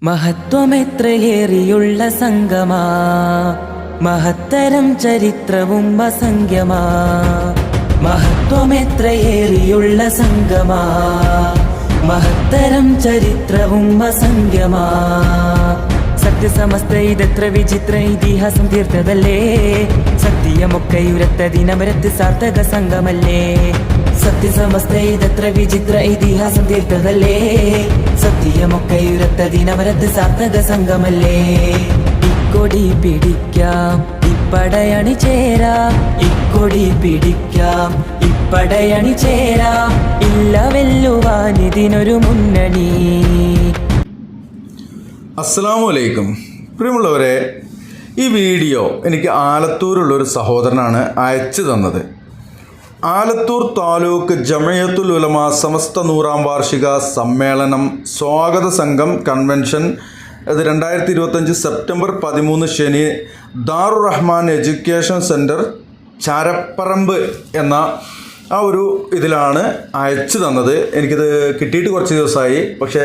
മഹത്വമെത്രയേറിയുള്ള സംഗമാ, മഹത്തരം ചരിത്രവും അസംഖ്യമാ. മഹത്വമെത്രയേറിയുള്ള സംഗമാ, മഹത്തരം ചരിത്രവും അസംഖ്യമാ. സത്യസമസ്ത ഇതെത്ര വിചിത്ര ഇതിഹാസം തീർത്തതല്ലേ, സത്യമൊക്കെ ഉരത്തതിനമരത്ത് സാർത്ഥക സംഘമല്ലേ. സത്യസമസ്ത ഇതെത്ര വിചിത്ര ഇതിഹാസം തീർത്തതല്ലേ, സത്യമൊക്കെ ഉരത്തതിനമരത്ത് സാർത്ഥക സംഘമല്ലേ. ഇക്കൊടി പിടിക്കാം ഇപ്പടയണി ചേരാം, ഇക്കൊടി പിടിക്കാം ഇപ്പടയണി ചേരാം, ഇല്ല വെല്ലുവാൻ ഇതിനൊരു മുന്നണി. അസ്സലാമു അലൈക്കും. പ്രിയമുള്ളവരെ, ഈ വീഡിയോ എനിക്ക് ആലത്തൂരുള്ളൊരു സഹോദരനാണ് അയച്ചു തന്നത്. ആലത്തൂർ താലൂക്ക് ജമയത്തുൽ ഉലമ സമസ്ത 100ാം വാർഷിക സമ്മേളനം സ്വാഗത സംഘം കൺവെൻഷൻ, ഇത് 2025 സെപ്റ്റംബർ 13 ശനി, ദാറുർ റഹ്മാൻ എഡ്യൂക്കേഷൻ സെൻറ്റർ ചാരപ്പറമ്പ് എന്ന ആ ഒരു ഇതിലാണ് അയച്ചു തന്നത്. എനിക്കിത് കിട്ടിയിട്ട് കുറച്ച് ദിവസമായി, പക്ഷേ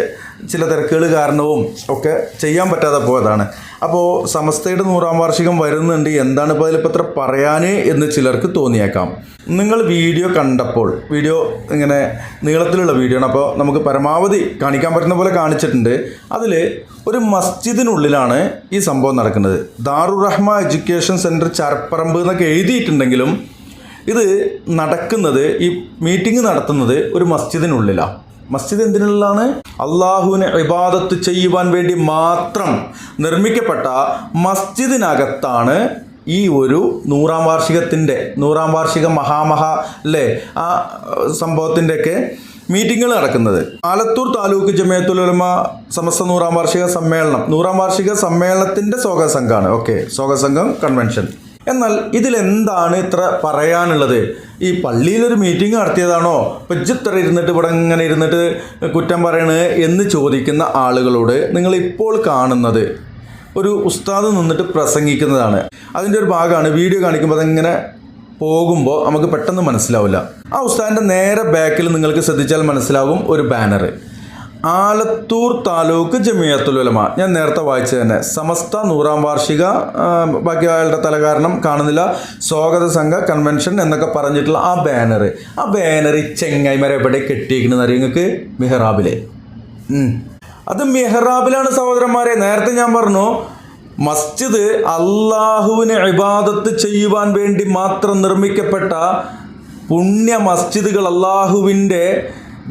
ചില തിരക്കുകൾ കാരണവും ഒക്കെ ചെയ്യാൻ പറ്റാതെ പോയതാണ്. അപ്പോൾ സമസ്തയുടെ 100ാം വാർഷികം വരുന്നുണ്ട്, എന്താണ് ഇപ്പോൾ അതിലിപ്പോൾ ഇത്ര പറയാൻ എന്ന് ചിലർക്ക് തോന്നിയേക്കാം. നിങ്ങൾ വീഡിയോ കണ്ടപ്പോൾ, വീഡിയോ ഇങ്ങനെ നീളത്തിലുള്ള വീഡിയോ ആണ്, അപ്പോൾ നമുക്ക് പരമാവധി കാണിക്കാൻ പറ്റുന്ന പോലെ കാണിച്ചിട്ടുണ്ട്. അതിൽ ഒരു മസ്ജിദിനുള്ളിലാണ് ഈ സംഭവം നടക്കുന്നത്. ദാറുർ റഹ്മാൻ എഡ്യൂക്കേഷൻ സെൻറ്റർ ചാരപ്പറമ്പ് എന്നൊക്കെ എഴുതിയിട്ടുണ്ടെങ്കിലും ഇത് നടക്കുന്നത്, ഈ മീറ്റിംഗ് നടത്തുന്നത് ഒരു മസ്ജിദിനുള്ളിലാണ്. മസ്ജിദ് എന്തിനുള്ളതാണ്? അള്ളാഹുവിനെ ഇബാദത്ത് ചെയ്യുവാൻ വേണ്ടി മാത്രം നിർമ്മിക്കപ്പെട്ട മസ്ജിദിനകത്താണ് ഈ ഒരു 100ാം വാർഷികത്തിൻ്റെ 100ാം വാർഷിക അല്ലേ ആ സംഭവത്തിൻ്റെയൊക്കെ മീറ്റിങ്ങുകൾ നടക്കുന്നത്. ആലത്തൂർ താലൂക്ക് ജമയത്തുൽ ഉലമ സമസ്ത 100ാം വാർഷിക സമ്മേളനം, 100ാം വാർഷിക സമ്മേളനത്തിൻ്റെ സ്വാഗത സംഘമാണ്. ഓക്കെ, സ്വാഗത സംഘം കൺവെൻഷൻ. എന്നാൽ ഇതിലെന്താണ് ഇത്ര പറയാനുള്ളത്? ഈ പള്ളിയിലൊരു മീറ്റിംഗ് നടത്തിയതാണോ, ഇത്ര ഇരുന്നിട്ട് ഇവിടെ ഇങ്ങനെ ഇരുന്നിട്ട് കുറ്റം പറയണേ എന്ന് ചോദിക്കുന്ന ആളുകളോട് നിങ്ങൾ ഇപ്പോൾ കാണുന്നത് ഒരു ഉസ്താദ് നിന്നിട്ട് പ്രസംഗിക്കുന്നതാണ്. അതിൻ്റെ ഒരു ഭാഗമാണ് വീഡിയോ കാണിക്കുമ്പോൾ അതിങ്ങനെ പോകുമ്പോൾ നമുക്ക് പെട്ടെന്ന് മനസ്സിലാവില്ല. ആ ഉസ്താദിൻ്റെ നേരെ ബാക്കിൽ നിങ്ങൾക്ക് ശ്രദ്ധിച്ചാൽ മനസ്സിലാവും ഒരു ബാനർ, ആലത്തൂർ താലൂക്ക് ജമിയത്തുൽ ഉലമ. ഞാൻ നേരത്തെ വായിച്ചു തന്നെ, സമസ്ത 100ാം വാർഷിക, ബാക്കി അയാളുടെ തലകാരണം കാണുന്നില്ല, സ്വാഗത സംഘ കൺവെൻഷൻ എന്നൊക്കെ പറഞ്ഞിട്ടുള്ള ആ ബാനർ ഈ ചെങ്ങായിമാരെ എവിടെ കെട്ടിയിരിക്കണമെന്ന് അറിയാം നിങ്ങൾക്ക്? മെഹ്റാബിലെ. അത് മെഹ്റാബിലാണ് സഹോദരന്മാരെ. നേരത്തെ ഞാൻ പറഞ്ഞു, മസ്ജിദ് അള്ളാഹുവിനെ ഇബാദത്ത് ചെയ്യുവാൻ വേണ്ടി മാത്രം നിർമ്മിക്കപ്പെട്ട പുണ്യ മസ്ജിദുകൾ, അള്ളാഹുവിൻ്റെ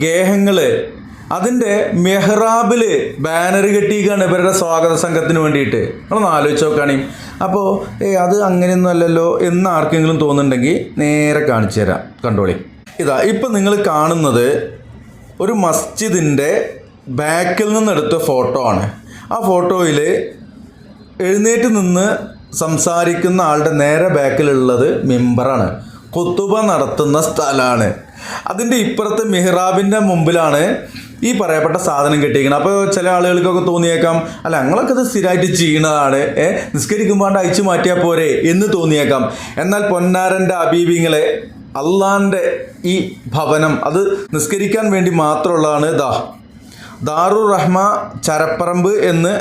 ഗേഹങ്ങൾ, അതിൻ്റെ മെഹ്റാബിൽ ബാനർ കെട്ടിയിരിക്കുകയാണ് ഇവരുടെ സ്വാഗത സംഘത്തിന് വേണ്ടിയിട്ട്. നമ്മളൊന്ന് ആലോചിച്ച് നോക്കുകയാണെങ്കിൽ. അപ്പോൾ അത് അങ്ങനെയൊന്നും അല്ലല്ലോ എന്ന് ആർക്കെങ്കിലും തോന്നുന്നുണ്ടെങ്കിൽ നേരെ കാണിച്ചു തരാം, കണ്ടോളി. ഇതാ ഇപ്പം നിങ്ങൾ കാണുന്നത് ഒരു മസ്ജിദിൻ്റെ ബാക്കിൽ നിന്നെടുത്ത ഫോട്ടോ ആണ്. ആ ഫോട്ടോയിൽ എഴുന്നേറ്റ് നിന്ന് സംസാരിക്കുന്ന ആളുടെ നേരെ ബാക്കിലുള്ളത് മിമ്പറാണ്, ഖുതുബ നടത്തുന്ന സ്ഥലമാണ്. അതിൻ്റെ ഇപ്പുറത്ത് മെഹ്റാബിൻ്റെ മുമ്പിലാണ് ഈ പറയപ്പെട്ട സാധനം കെട്ടിയിരിക്കുന്നത്. അപ്പോൾ ചില ആളുകൾക്കൊക്കെ തോന്നിയേക്കാം, അല്ല ഞങ്ങളൊക്കെ ഇത് സ്ഥിരമായിട്ട് ചെയ്യുന്നതാണ്, നിസ്കരിക്കുമ്പോണ്ട് അയച്ചു മാറ്റിയാൽ പോരെ എന്ന് തോന്നിയേക്കാം. എന്നാൽ പൊന്നാരൻ്റെ അബീബിങ്ങളെ, അള്ളാൻ്റെ ഈ ഭവനം അത് നിസ്കരിക്കാൻ വേണ്ടി മാത്രമുള്ളതാണ്. ദാറുർ റഹ്മാൻ ചാരപ്പറമ്പ് എന്ന്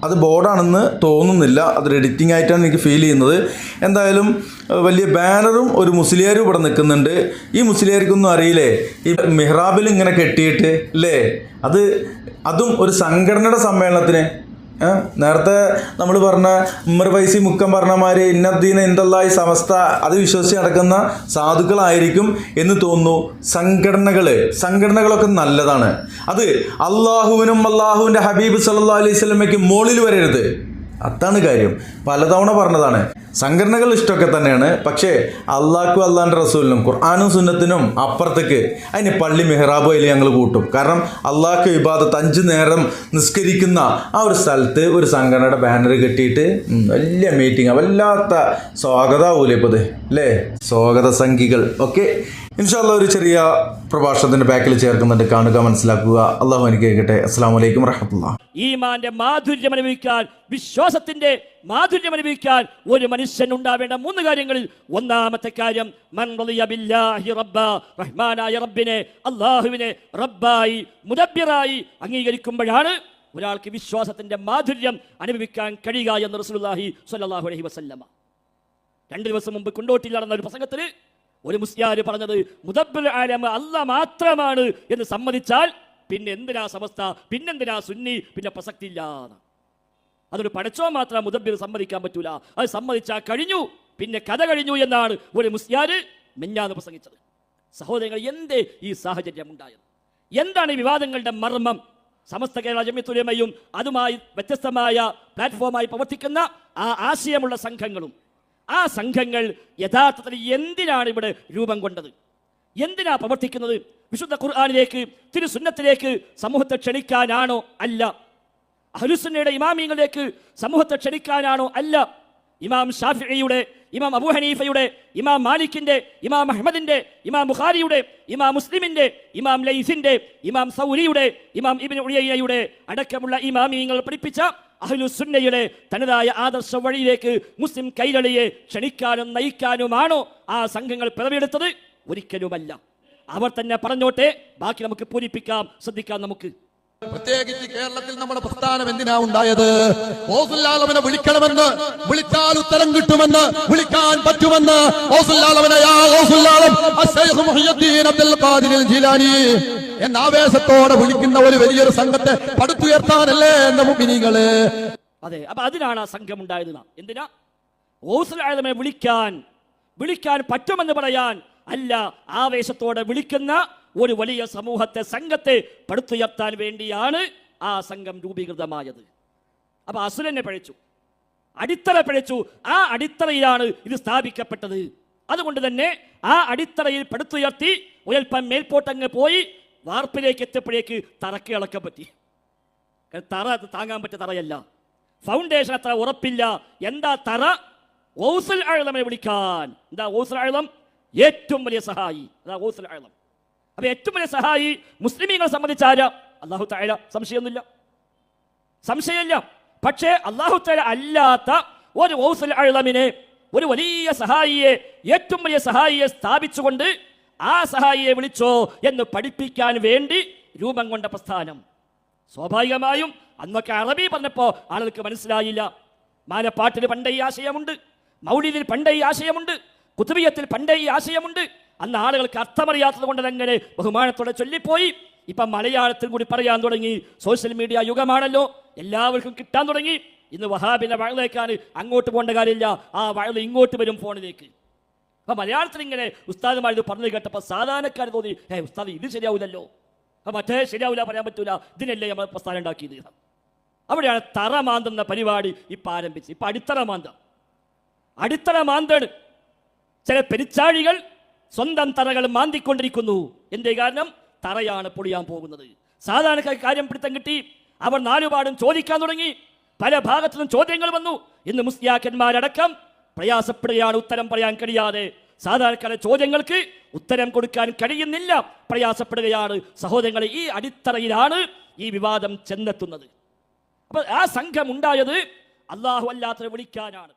അത് ബോർഡാണെന്ന് തോന്നുന്നില്ല, അതൊരു എഡിറ്റിംഗ് ആയിട്ടാണ് എനിക്ക് ഫീൽ ചെയ്യുന്നത്. എന്തായാലും വലിയ ബാനറും ഒരു മുസ്ലിയാരും ഇവിടെ നിൽക്കുന്നുണ്ട്. ഈ മുസ്ലിയാർക്കൊന്നും അറിയില്ലേ ഈ മെഹ്റാബിൽ ഇങ്ങനെ കെട്ടിയിട്ട് അല്ലേ, അതും ഒരു സംഘടനയുടെ സമ്മേളനത്തിന്. നേരത്തെ നമ്മൾ പറഞ്ഞ ഉമ്മർ ഫൈസി മുക്കം പറഞ്ഞമാര് ഇന്നദ്ദീന ഇന്ദല്ലാഹി സമസ്ത, അത് വിശ്വസിച്ച് നടക്കുന്ന സാധുക്കളായിരിക്കും എന്ന് തോന്നുന്നു. സംഘടനകളൊക്കെ നല്ലതാണ്. അത് അള്ളാഹുവിനും അള്ളാഹുവിൻ്റെ ഹബീബ് സല്ലല്ലാഹു അലൈഹി വസല്ലമയ്ക്ക് മുകളിൽ വരരുത്, അതാണ് കാര്യം. പലതവണ പറഞ്ഞതാണ്. സംഘടനകൾ ഇഷ്ടമൊക്കെ തന്നെയാണ്, പക്ഷേ അള്ളാഹ്ക്കും അള്ളാഹിൻ്റെ റസൂലിനും ഖുർആനും സുന്നത്തിനും അപ്പുറത്തേക്ക് അതിന് പള്ളി മെഹ്റാബ് അതിൽ ഞങ്ങൾ കൂട്ടും. കാരണം അള്ളാഹ്ക്ക് ഇബാദത്ത് 5 നേരം നിസ്കരിക്കുന്ന ആ ഒരു സ്ഥലത്ത് ഒരു സംഘടനയുടെ ബാനർ കെട്ടിയിട്ട് വലിയ മീറ്റിംഗ്, വല്ലാത്ത സ്വാഗതമാവൂലേ ഇപ്പോൾ ഇത് അല്ലേ, സ്വാഗത സംഘികൾ. ഓക്കെ, ഇൻഷാ അല്ലാഹ് ഒരു ചെറിയ പ്രഭാഷണത്തിന്റെ ബാക്കിൽ ചേർക്കുന്നുണ്ട്, കാണുക, മനസ്സിലാക്കുക. അള്ളാഹു അനുഗ്രഹിക്കട്ടെ. അസ്സലാമു അലൈക്കും വറഹ്മത്തുള്ളാഹി. ഈമാന്റെ മാധുര്യം അനുഭവിക്കാൻ, വിശ്വാസത്തിന്റെ മാധുര്യം അനുഭവിക്കാൻ ഒരു മനുഷ്യൻ ഉണ്ടാവേണ്ട 3 കാര്യങ്ങളിൽ ഒന്നാമത്തെ കാര്യം, മൻ റളിയ ബില്ലാഹി റബ്ബ, റഹ്മാനായ റബ്ബിനെ, അല്ലാഹുവിനെ റബ്ബായി മുദബ്ബിറായി അംഗീകരിക്കുമ്പോഴാണ് ഒരാൾക്ക് വിശ്വാസത്തിന്റെ മാധുര്യം അനുഭവിക്കാൻ കഴിയുക എന്ന് റസൂലുള്ളാഹി സ്വല്ലല്ലാഹു അലൈഹി വസല്ലമ. 2 ദിവസം മുമ്പ് കൊണ്ടോട്ടിൽ നടന്ന ഒരു പ്രസംഗത്തിൽ ഒരു മുസ്ലിയാർ പറഞ്ഞത് മുദബ്ബിർ ആലം അല്ലാഹ് മാത്രമാണ് എന്ന് സമ്മതിച്ചാൽ പിന്നെ എന്തിനാ സമസ്ത, പിന്നെന്തിനാ സുന്നി, പിന്നെ പ്രസക്തി ഇല്ല. അതൊരു പടച്ചോ മാത്രം മുദബ്ബിർ സമ്മതിക്കാൻ പറ്റൂല, അത് സമ്മതിച്ചാൽ കഴിഞ്ഞു, പിന്നെ കഥ കഴിഞ്ഞു എന്നാണ് ഒരു മുസ്ലിയാർ മിഞ്ഞാന്ന് പ്രസംഗിച്ചത്. സഹോദരങ്ങൾ, എന്തേ ഈ സാഹചര്യം ഉണ്ടായത്? എന്താണ് ഈ വിവാദങ്ങളുടെ മർമ്മം? സമസ്ത കേരള ജംഇയ്യത്തുൽ ഉലമയും അതുമായി വ്യത്യസ്തമായ പ്ലാറ്റ്ഫോമായി പ്രവർത്തിക്കുന്ന ആ ആശയമുള്ള സംഘങ്ങളും, ആ സംഘങ്ങൾ യഥാർത്ഥത്തിൽ എന്തിനാണ് ഇവിടെ രൂപം കൊണ്ടത്? എന്തിനാ പ്രവർത്തിക്കുന്നത്? വിശുദ്ധ ഖുർആനിലേക്ക്, തിരുസുന്നത്തിലേക്ക് സമൂഹത്തെ ക്ഷണിക്കാനാണോ? അല്ല. അഹ്ലുസുന്നയുടെ ഇമാമിയങ്ങളിലേക്ക് സമൂഹത്തെ ക്ഷണിക്കാനാണോ? അല്ല. ഇമാം ഷാഫിഈയുടെ, ഇമാം അബൂ ഹനീഫയുടെ, ഇമാം മാലിക്കിന്റെ, ഇമാം അഹ്മദിന്റെ, ഇമാം ബുഖാരിയുടെ, ഇമാം മുസ്ലിമിന്റെ, ഇമാം ലൈസിന്റെ, ഇമാം സൗരിയുടെ, ഇമാം ഇബ്നു ഉയൈനയുടെ അടക്കമുള്ള ഇമാമിയങ്ങൾ പഠിപ്പിച്ച അഹ്ലുസുന്നയുടെ തനതായ ആദർശ വഴിയിലേക്ക് മുസ്ലിം കൈരളിയെ ക്ഷണിക്കാനും നയിക്കാനുമാണോ ആ സംഘങ്ങൾ പിറവിയെടുത്തത്? ഒരിക്കലുമല്ല. അവർ തന്നെ പറഞ്ഞോട്ടെ, ബാക്കി നമുക്ക് പൂരിപ്പിക്കാം. ശ്രദ്ധിക്കാം. നമുക്ക് പ്രത്യേകിച്ച് കേരളത്തിൽ നമ്മുടെ പ്രസ്ഥാനം എന്തിനാ ഉണ്ടായത്? ഓസുല്ലാലവനെ വിളിക്കണമെന്ന്, വിളിച്ചാൽ ഉത്തരം കിട്ടുമെന്ന്, വിളിക്കാൻ പറ്റുമെന്ന് എന്ന ആവേശത്തോടെ വിളിക്കുന്ന ഒരു വലിയൊരു സംഘത്തെ പടുത്തുയർത്താനല്ലേ എന്ന മുഅ്മിനീങ്ങള്. അതെ, അപ്പൊ അതിനാണ് ആ സംഘം ഉണ്ടായത്. എന്തിനാ? ഗൗസുൽ ആലമിനെ വിളിക്കാൻ പറ്റുമെന്ന് പറയാൻ അല്ല, ആവേശത്തോടെ വിളിക്കുന്ന ഒരു വലിയ സമൂഹത്തെ, സംഘത്തെ പടുത്തുയർത്താൻ വേണ്ടിയാണ് ആ സംഘം രൂപീകൃതമായത്. അപ്പൊ അസുരനെ പഴിച്ചു, അടിത്തറ പഴിച്ചു. ആ അടിത്തറയിലാണ് ഇത് സ്ഥാപിക്കപ്പെട്ടത്. അതുകൊണ്ട് തന്നെ ആ അടിത്തറയിൽ പടുത്തുയർത്തി ഒരൽപ്പം മേൽപോട്ടങ്ങ് പോയി വാർപ്പിലേക്ക് എത്തിയപ്പോഴേക്ക് തറക്ക് ഇളക്കാൻ പറ്റി. തറ താങ്ങാൻ പറ്റിയ തറയല്ല, ഫൗണ്ടേഷൻ അത്ര ഉറപ്പില്ല. എന്താ തറ? ഗൗസുൽ ആലമിനെ വിളിക്കാൻ. എന്താ ഗൗസുൽ ആലം? ഏറ്റവും വലിയ സഹായി. അതാ ഗൗസുൽ ആലം. അപ്പൊ ഏറ്റവും വലിയ സഹായി മുസ്ലിമീങ്ങളെ സംബന്ധിച്ചാരാ? അല്ലാഹു തആല. സംശയമില്ല. പക്ഷേ അല്ലാഹു തആല അല്ലാത്ത ഒരു ഗൗസുൽ ആലമിനെ, ഒരു വലിയ സഹായിയെ, ഏറ്റവും വലിയ സഹായിയെ സ്ഥാപിച്ചുകൊണ്ട് ആ സഹായിയെ വിളിച്ചോ എന്ന് പഠിപ്പിക്കാൻ വേണ്ടി രൂപം കൊണ്ട പ്രസ്ഥാനം. സ്വാഭാവികമായും അന്നൊക്കെ അറബി പറഞ്ഞപ്പോ ആളുകൾക്ക് മനസ്സിലായില്ല. മാലപ്പാട്ടിൽ പണ്ടേ ഈ ആശയമുണ്ട്, മൗലിദിൽ പണ്ടേ ഈ ആശയമുണ്ട്, കുതുബിയത്തിൽ പണ്ടേ ഈ ആശയമുണ്ട്. അന്ന് ആളുകൾക്ക് അർത്ഥമറിയാത്തത് കൊണ്ട് അങ്ങനെ ബഹുമാനത്തോടെ ചൊല്ലിപ്പോയി. ഇപ്പം മലയാളത്തിൽ കൂടി പറയാൻ തുടങ്ങി. സോഷ്യൽ മീഡിയ യുഗമാണല്ലോ, എല്ലാവർക്കും കിട്ടാൻ തുടങ്ങി. ഇന്ന് വഹാബിന്റെ വഴലേക്കാണ്, അങ്ങോട്ട് പോകേണ്ട കാര്യമില്ല, ആ വഴൽ ഇങ്ങോട്ട് വരും ഫോണിലേക്ക്. അപ്പൊ മലയാളത്തിൽ ഇങ്ങനെ ഉസ്താദുമാർ ഇത് പറഞ്ഞു കേട്ടപ്പോൾ സാധാരണക്കാർ തോന്നി, ഉസ്താദ് ഇത് ശരിയാവില്ലല്ലോ, അപ്പൊ മറ്റേ ശരിയാവില്ല, പറയാൻ പറ്റൂല, ഇതിനല്ലേ നമ്മൾ പ്രസ്ഥാനം ഉണ്ടാക്കിയത്. അവിടെയാണ് തറ മാന്തുന്ന പരിപാടി ഇപ്പം ആരംഭിച്ചത്. ഇപ്പം അടിത്തറ മാന്താണ്. ചില പെരിച്ചാഴികൾ സ്വന്തം തറകൾ മാന്തിക്കൊണ്ടിരിക്കുന്നു. എന്തേ കാരണം? തറയാണ് പൊളിയാൻ പോകുന്നത്. സാധാരണക്കാർക്ക് കാര്യം പിടുത്തം കിട്ടി. അവർ നാലുപാടും ചോദിക്കാൻ തുടങ്ങി. പല ഭാഗത്തു നിന്നും ചോദ്യങ്ങൾ വന്നു. ഇന്ന് മുസ്ലിയാക്കന്മാരടക്കം പ്രയാസപ്പെടുകയാണ് ഉത്തരം പറയാൻ കഴിയാതെ. സാധാരണക്കാരുടെ ചോദ്യങ്ങൾക്ക് ഉത്തരം കൊടുക്കാൻ കഴിയുന്നില്ല, പ്രയാസപ്പെടുകയാണ്. സഹോദരങ്ങളെ, ഈ അടിത്തറയിലാണ് ഈ വിവാദം ചെന്നെത്തുന്നത്. അപ്പൊ ആ സംഘം ഉണ്ടായത് അല്ലാഹു അല്ലാത്തവരെ വിളിക്കാനാണ്.